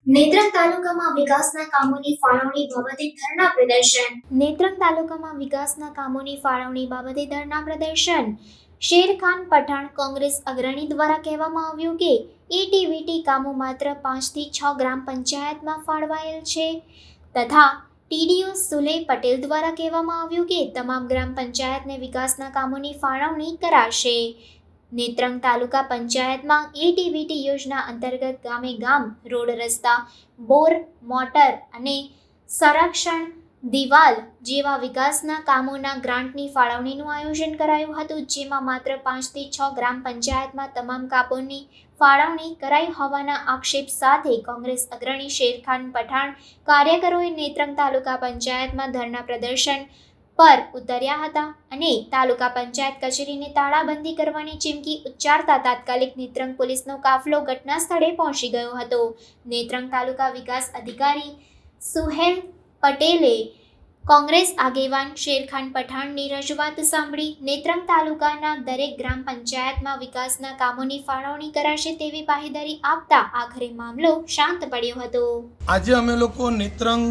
નેત્રંગ તાલુકામાં વિકાસના કામોની ફાળવણી બાબતે ધરણા પ્રદર્શન. નેત્રંગ તાલુકામાં વિકાસના કામોની ફાળવણી બાબતે ધરણા પ્રદર્શન. શેરખાન પઠાણ કોંગ્રેસ અગ્રણી દ્વારા કહેવામાં આવ્યું કે એટીવીટી કામો માત્ર 5 થી 6 ગ્રામ પંચાયતમાં ફાળવાયેલ છે તથા ટીડીઓ સુલે પટેલ દ્વારા કહેવામાં આવ્યું કે તમામ ગ્રામ પંચાયતને વિકાસના કામોની ફાળવણી કરાશે. નેત્રંગ તાલુકા પંચાયતમાં એટીવીટી યોજના અંતર્ગત ગામે ગામ રોડ, રસ્તા, બોર, મોટર અને સંરક્ષણ દિવાલ જેવા વિકાસના કામોના ગ્રાન્ટની ફાળવણીનું આયોજન કરાયું હતું, જેમાં માત્ર 5 થી 6 ગ્રામ પંચાયતમાં તમામ કામોની ફાળવણી કરાઈ હોવાના આક્ષેપ સાથે કોંગ્રેસ અગ્રણી શેરખાન પઠાણ કાર્યકરોએ નેત્રંગ તાલુકા પંચાયતમાં ધરણા પ્રદર્શન પર ઉતર્યા હતા અને તાલુકા પંચાયત કચેરીને તાળાબંધી કરવાની ચીમકી ઉચ્ચારતા તાત્કાલિક નેત્રંગ પોલીસનો કાફલો ઘટના સ્થળે પહોંચી ગયો હતો. નેત્રંગ તાલુકા વિકાસ અધિકારી સુહેલ પટેલે કોંગ્રેસ આગેવાન શેરખાન પઠાણની રજૂઆત સાંભળી નેત્રંગ તાલુકાના દરેક ગ્રામ પંચાયતમાં વિકાસના કામોની ફાળવણી કરાશે તેવી બાહેધરી આપતા આખરે મામલો શાંત પડ્યો હતો. આજે અમે લોકો નેત્રંગ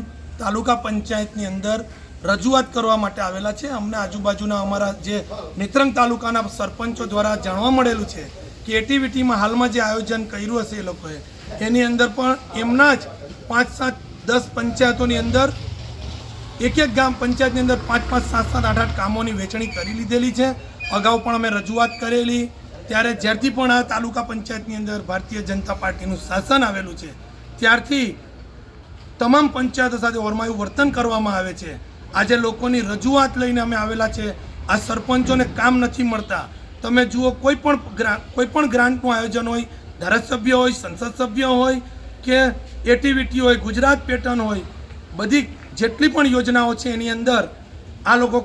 તાલુકા પંચાયતની અંદર રજૂઆત કરવા માટે આવેલા છે. અમને આજુબાજુના અમારા જે નેત્રંગ તાલુકાના સરપંચો દ્વારા જાણવા મળેલું છે કે એટીવીટીમાં હાલમાં જે આયોજન કર્યું હશે એ લોકોએ એની અંદર પણ એમના જ 5, 7, 10 પંચાયતોની અંદર એક ગામ પંચાયતની અંદર 5, 5, 7, 7, 8, 8 કામોની વેચણી કરી લીધેલી છે. અગાઉ પણ અમે રજૂઆત કરેલી ત્યારે જ્યારથી પણ આ તાલુકા પંચાયતની અંદર ભારતીય જનતા પાર્ટીનું શાસન આવેલું છે ત્યારથી તમામ પંચાયતો સાથે ઓરમાયું વર્તન કરવામાં આવે છે. આજે લોકોની રજૂઆત લઈને અમે આવેલા છે. આ સરપંચોને કામ નથી મળતા. તમે જુઓ, કોઈ પણ ગ્રાન્ટનું આયોજન હોય, ધારાસભ્ય હોય, સંસદ સભ્ય હોય કે એટીવીટી હોય, ગુજરાત પેટર્ન હોય, બધી જેટલી પણ યોજનાઓ છે એની અંદર આ લોકો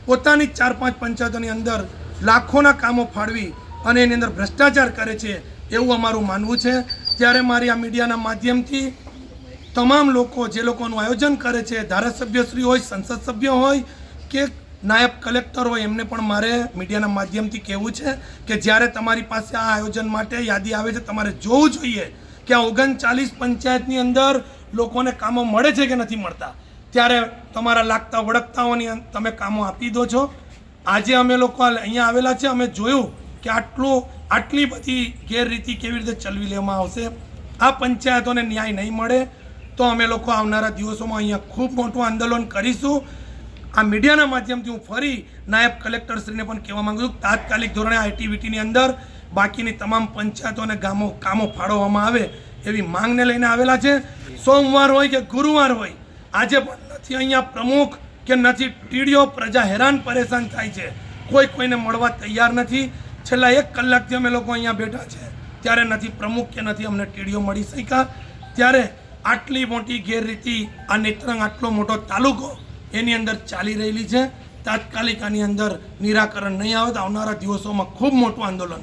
પોતાની 4-5 પંચાયતોની અંદર લાખોના કામો ફાળવી અને એની અંદર ભ્રષ્ટાચાર કરે છે એવું અમારું માનવું છે. ત્યારે મારી આ મીડિયાના માધ્યમથી તમામ લોકો જે લોકોનું આયોજન કરે છે, ધારાસભ્યશ્રી હોય, સંસદ સભ્ય હોય કે નાયબ કલેક્ટર હોય, એમને પણ મારે મીડિયાના માધ્યમથી કહેવું છે કે જ્યારે તમારી પાસે આ આયોજન માટે યાદી આવે છે તમારે જોવું જોઈએ કે આ 39 પંચાયતની અંદર લોકોને કામો મળે છે કે નથી મળતા. ત્યારે તમારા લાગતા વળગતાઓની તમે કામો આપી દો છો. આજે અમે લોકો અહીંયા આવેલા છે. અમે જોયું કે આટલી બધી ગેરરીતિ કેવી રીતે ચલાવી લેવામાં આવશે. આ પંચાયતોને ન્યાય નહીં મળે તો અમે લોકો આવનારા દિવસોમાં અહીંયા ખૂબ મોટું આંદોલન કરીશું. આ મીડિયાના માધ્યમથી હું ફરી નાયબ કલેક્ટરશ્રીને પણ કહેવા માગું છું, તાત્કાલિક ધોરણે આ એટીવીટીની અંદર બાકીની તમામ પંચાયતો અને કામો ફાળવવામાં આવે એવી માંગને લઈને આવેલા છે. સોમવાર હોય કે ગુરુવાર હોય, આજે પણ નથી અહીંયા પ્રમુખ કે નથી ટીડીઓ. પ્રજા હેરાન પરેશાન થાય છે. કોઈને મળવા તૈયાર નથી. છેલ્લા 1 કલાકથી અમે લોકો અહીંયા બેઠા છે ત્યારે નથી પ્રમુખ કે નથી અમને ટીડીઓ મળી શક્યા. ત્યારે આટલી મોટી ગેરરીતિ આ નેત્રંગ આટલો મોટો તાલુકો એની અંદર ચાલી રહેલી છે. તાત્કાલિક આની અંદર નિરાકરણ નહીં આવે તો આવનારા દિવસોમાં ખૂબ મોટું આંદોલન